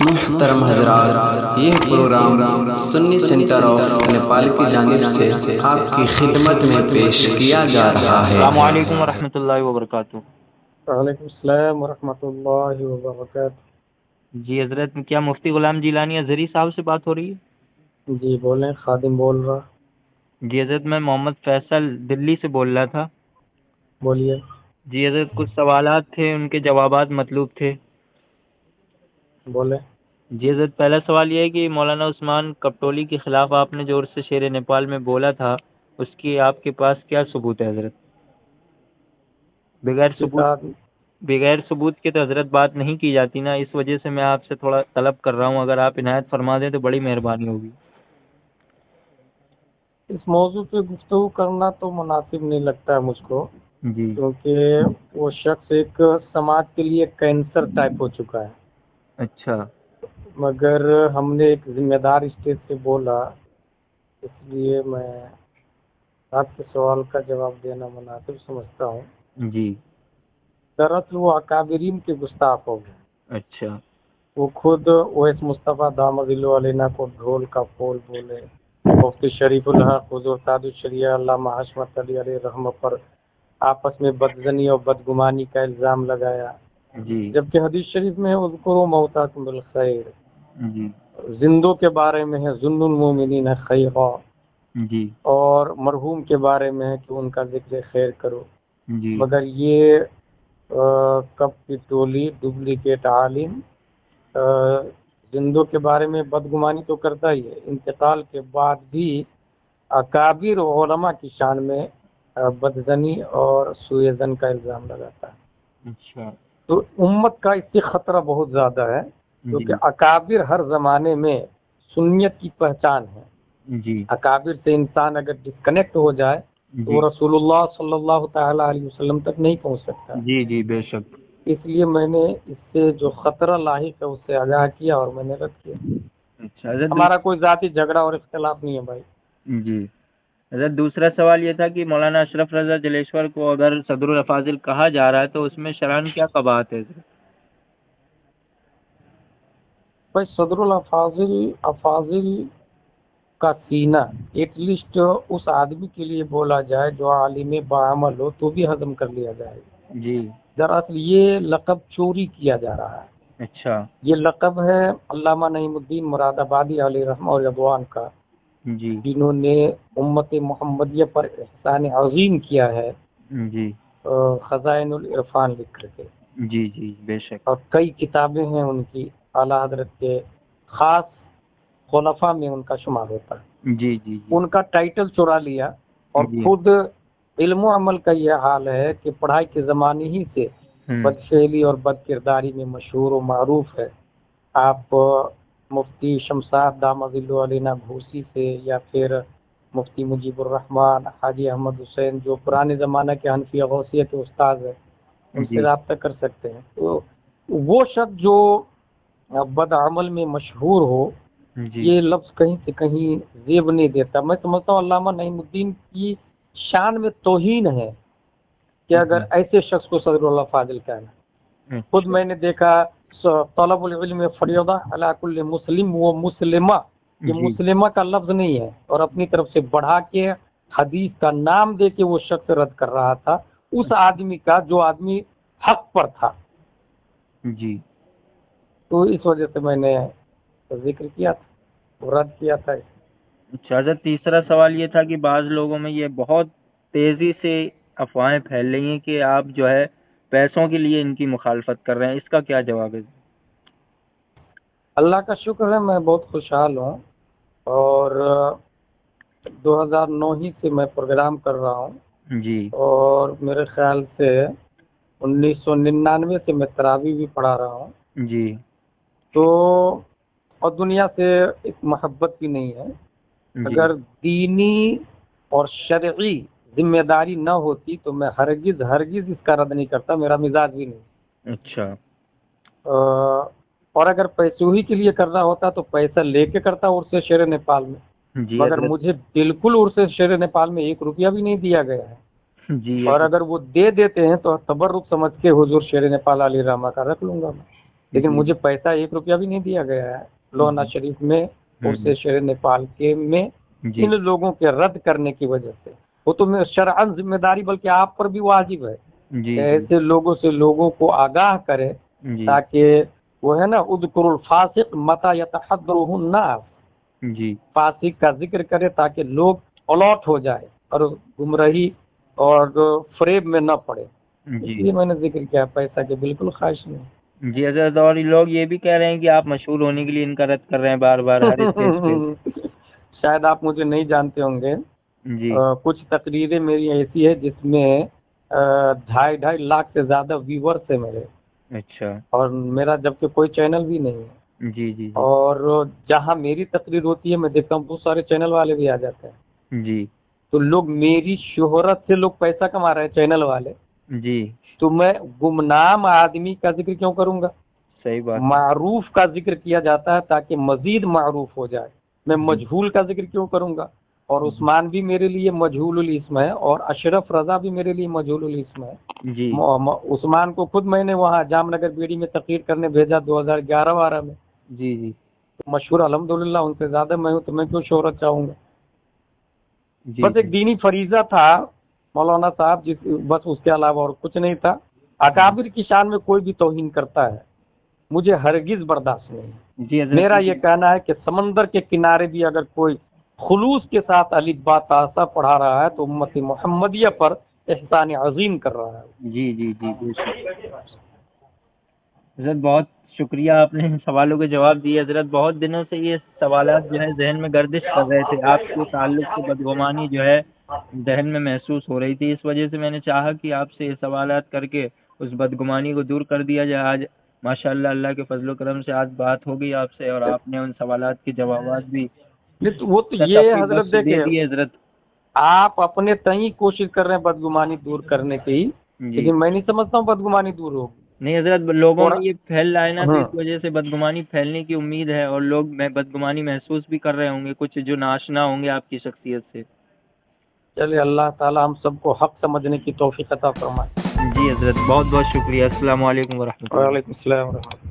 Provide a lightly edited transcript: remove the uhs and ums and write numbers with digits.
محترم حضرات، یہ programme Sunni centre of Nepal کی جانب سے آپ کی خدمت میں پیش کیا جا رہا ہے۔ السلام علیکم ورحمۃ اللہ وبرکاتہ۔ وعلیکم السلام ورحمۃ اللہ وبرکاتہ۔ جی حضرت، کیا مفتی غلام جیلانی ازہری صاحب سے بات ہو رہی ہے؟ جی بولیں، خادم بول رہا۔ جی حضرت، میں محمد فیصل دلی سے بول رہا تھا۔ بولیے۔ جی حضرت، کچھ سوالات تھے، ان کے جوابات مطلوب تھے۔ بولیں۔ جی حضرت، پہلا سوال یہ ہے کہ مولانا عثمان کپٹولی کے خلاف آپ نے جو عرص شیر نیپال میں بولا تھا، اس کی آپ کے پاس کیا ثبوت ہے حضرت؟ بغیر ثبوت کے تو حضرت بات نہیں کی جاتی نا، اس وجہ سے میں آپ سے تھوڑا طلب کر رہا ہوں، اگر آپ عنایت فرما دیں تو بڑی مہربانی ہوگی۔ اس موضوع پہ گفتگو کرنا تو مناسب نہیں لگتا ہے مجھ کو، جی کیونکہ وہ شخص ایک سماج کے لیے کینسر ٹائپ ہو چکا ہے۔ اچھا، مگر ہم نے ایک ذمہ دار اسٹیج سے بولا، اس لیے میں آپ کے سوال کا جواب دینا مناسب سمجھتا ہوں۔ جی دراصل وہ اکابرین کے گستاخ ہو گئے۔ اچھا، وہ خود اویس مصطفیٰ دامت علینا کو ڈھول کا پھول بولے، مفتی شریف الحق حضور تاج الشریعہ علامہ حشمت علی علیہ رحمہ پر آپس میں بدزنی اور بدگمانی کا الزام لگایا، جی جبکہ حدیث شریف میں ہے اذکروا موتاکم بالخیر، جی زندوں کے بارے میں ہے ظن المومنین خیرا، جی اور مرحوم کے بارے میں ہے کہ ان کا ذکر خیر کرو۔ جی مگر یہ کب کی ٹولی ڈپلیکیٹ عالم زندوں کے بارے میں بدگمانی تو کرتا ہی ہے، انتقال کے بعد بھی اکابر علماء کی شان میں بدزنی اور سوء ظن کا الزام لگاتا ہے۔ اچھا، تو امت کا اس سے خطرہ بہت زیادہ ہے، کیونکہ اکابر ہر زمانے میں سنیت کی پہچان ہے۔ جی اکابر سے انسان اگر ڈسکنیکٹ ہو جائے تو وہ رسول اللہ صلی اللہ تعالی علیہ وسلم تک نہیں پہنچ سکتا۔ جی جی بے شک۔ اس لیے میں نے اس سے جو خطرہ لاحق ہے اس سے آگاہ کیا اور میں نے رد کیا۔ اچھا حضرت، ہمارا کوئی ذاتی جھگڑا اور اختلاف نہیں ہے بھائی۔ جی حضرت، دوسرا سوال یہ تھا کہ مولانا اشرف رضا جلیشور کو اگر صدر الافاضل کہا جا رہا ہے تو اس میں شرعاً کیا قباحت ہے حضرت؟ بھائی صدر افاضل کا سینہ ایٹ لیسٹ اس آدمی کے لیے بولا جائے جو عالم باعمل ہو تو بھی ہضم کر لیا جائے گا۔ جی دراصل یہ لقب چوری کیا جا رہا ہے۔ اچھا، یہ لقب ہے علامہ نعیم الدین مراد آبادی علیہ رحمہ اور رضوان کا، جی جنہوں نے امت محمدیہ پر احسان عظیم کیا ہے جی خزائن العرفان لکھ کر کے، جی جی بے شک۔ اور کئی کتابیں ہیں ان کی، اعلیٰ حضرت کے خاص خلفاء میں ان کا شمار ہوتا ہے۔ جی جی جی ان کا ٹائٹل چرا لیا، اور جی خود علم و عمل کا یہ حال ہے کہ پڑھائی کے زمانے ہی سے بدفعلی اور بد کرداری میں مشہور و معروف ہے۔ آپ مفتی شمساد دامت علینا بھوسی سے، یا پھر مفتی مجیب الرحمان حاجی احمد حسین جو پرانے زمانہ کے حنفیہ غوثیہ کے استاد ہیں، ان سے رابطہ کر سکتے ہیں۔ تو وہ شخص جو بد عمل میں مشہور ہو، یہ لفظ کہیں سے کہیں زیب نہیں دیتا۔ میں سمجھتا ہوں علامہ نعیم الدین کی شان میں توہین ہے کہ اگر ایسے شخص کو صدر اللہ فاضل کہنا۔ خود میں نے دیکھا طلب العلم فریضہ علی کل مسلم و مسلمہ، یہ مسلمہ کا لفظ نہیں ہے، اور اپنی طرف سے بڑھا کے حدیث کا نام دے کے وہ شخص رد کر رہا تھا اس آدمی کا جو آدمی حق پر تھا۔ جی تو اس وجہ سے میں نے ذکر کیا تھا، رد کیا تھا۔ اچھا حضرت، تیسرا سوال یہ تھا کہ بعض لوگوں میں یہ بہت تیزی سے افواہیں پھیل رہی ہیں کہ آپ جو ہے پیسوں کے لیے ان کی مخالفت کر رہے ہیں، اس کا کیا جواب ہے؟ اللہ کا شکر ہے میں بہت خوشحال ہوں، اور 2009 ہی سے میں پروگرام کر رہا ہوں، جی اور میرے خیال سے 1999 سے میں تراویح بھی پڑھا رہا ہوں۔ جی تو اور دنیا سے ایک محبت بھی نہیں ہے۔ اگر دینی اور شرعی ذمہ داری نہ ہوتی تو میں ہرگز اس کا رد نہیں کرتا، میرا مزاج بھی نہیں۔ اچھا، اور اگر پیسوں ہی کے لیے کرنا ہوتا تو پیسہ لے کے کرتا عرص شیر نیپال میں، جی مگر مجھے بالکل عرص شیر نیپال میں 1 روپیہ بھی نہیں دیا گیا ہے۔ جی اور اگر وہ دے دیتے ہیں تو تبرک سمجھ کے حضور شیر نیپال علیہ رحمہ کا رکھ لوں گا میں۔ لیکن مجھے پیسہ 1 روپیہ بھی نہیں دیا گیا ہے لونا شریف میں اور سے شہر نیپال کے میں ان لوگوں کے رد کرنے کی وجہ سے. وہ تو میں شرعاً ذمہ داری بلکہ آپ پر بھی واجب ہے کہ ایسے لوگوں سے لوگوں کو آگاہ کرے تاکہ وہ ہے نا اذکروا الفاسق متی یتحدرہ الناس، فاسق کا ذکر کرے تاکہ لوگ الرٹ ہو جائے اور گمراہی اور فریب میں نہ پڑے. اس لیے میں نے ذکر کیا پیسہ کے بالکل خواہش نہیں. جی حضرت، اور لوگ یہ بھی کہہ رہے ہیں کہ آپ مشہور ہونے کے لیے ان کا رد کر رہے ہیں بار بار ہر اسٹیج پہ. شاید آپ مجھے نہیں جانتے ہوں گے. کچھ تقریریں میری ایسی ہے جس میں 2.5 لاکھ سے زیادہ ویورز ہیں میرے. اچھا. اور میرا جبکہ کوئی چینل بھی نہیں ہے. جی. اور جہاں میری تقریر ہوتی ہے میں دیکھتا ہوں بہت سارے چینل والے بھی آ جاتے ہیں. جی. تو لوگ میری شہرت سے لوگ پیسہ کما رہے ہیں چینل والے. جی. تو میں گمنام آدمی کا ذکر کیوں کروں گا؟ صحیح بات. معروف کا ذکر کیا جاتا ہے تاکہ مزید معروف ہو جائے. میں مجہول کا ذکر کیوں کروں گا؟ اور عثمان بھی میرے لیے مجہول الاسم ہے اور اشرف رضا بھی میرے لیے مجہول الاسم ہے. جی. عثمان کو خود میں نے وہاں جام نگر بیڑی میں تقریر کرنے بھیجا 2011-12 میں. جی. مشہور الحمدللہ ان سے زیادہ میں ہوں تو میں کیوں شہرت چاہوں گا؟ بس ایک دینی فریضہ تھا مولانا صاحب، بس اس کے علاوہ اور کچھ نہیں تھا. اکابر کی شان میں کوئی بھی توہین کرتا ہے مجھے ہرگز برداشت نہیں. میرا یہ کہنا ہے کہ سمندر کے کنارے بھی اگر کوئی خلوص کے ساتھ الف با تا پڑھا رہا ہے تو امت محمدیہ پر احسان عظیم کر رہا ہے. جی. حضرت بہت شکریہ، آپ نے ان سوالوں کے جواب دیے. حضرت بہت دنوں سے یہ سوالات جو ہے ذہن میں گردش کر رہے تھے، آپ کے تعلق سے بدگمانی جو ہے ذہن میں محسوس ہو رہی تھی. اس وجہ سے میں نے چاہا کہ آپ سے یہ سوالات کر کے اس بدگمانی کو دور کر دیا جائے. آج ماشاءاللہ اللہ کے فضل و کرم سے آج بات ہو گئی آپ سے اور آپ نے ان سوالات کے جوابات بھی وہ تو یہ حضرت دیکھیں، حضرت آپ اپنے تئیں کوشش کر رہے ہیں بدگمانی دور کرنے کی، لیکن میں نہیں سمجھتا ہوں بدگمانی دور ہوگی. نہیں حضرت، لوگوں میں یہ پھیل رہا ہے نا، تو اس وجہ سے بدگمانی پھیلنے کی امید ہے اور لوگ بدگمانی محسوس بھی کر رہے ہوں گے کچھ جو ناشنا ہوں گے آپ کی شخصیت سے. چلے اللہ تعالی ہم سب کو حق سمجھنے کی توفیق عطا فرمائے. جی حضرت، بہت بہت شکریہ. السلام علیکم ورحمۃ اللہ. وعلیکم السلام ورحمۃ اللہ.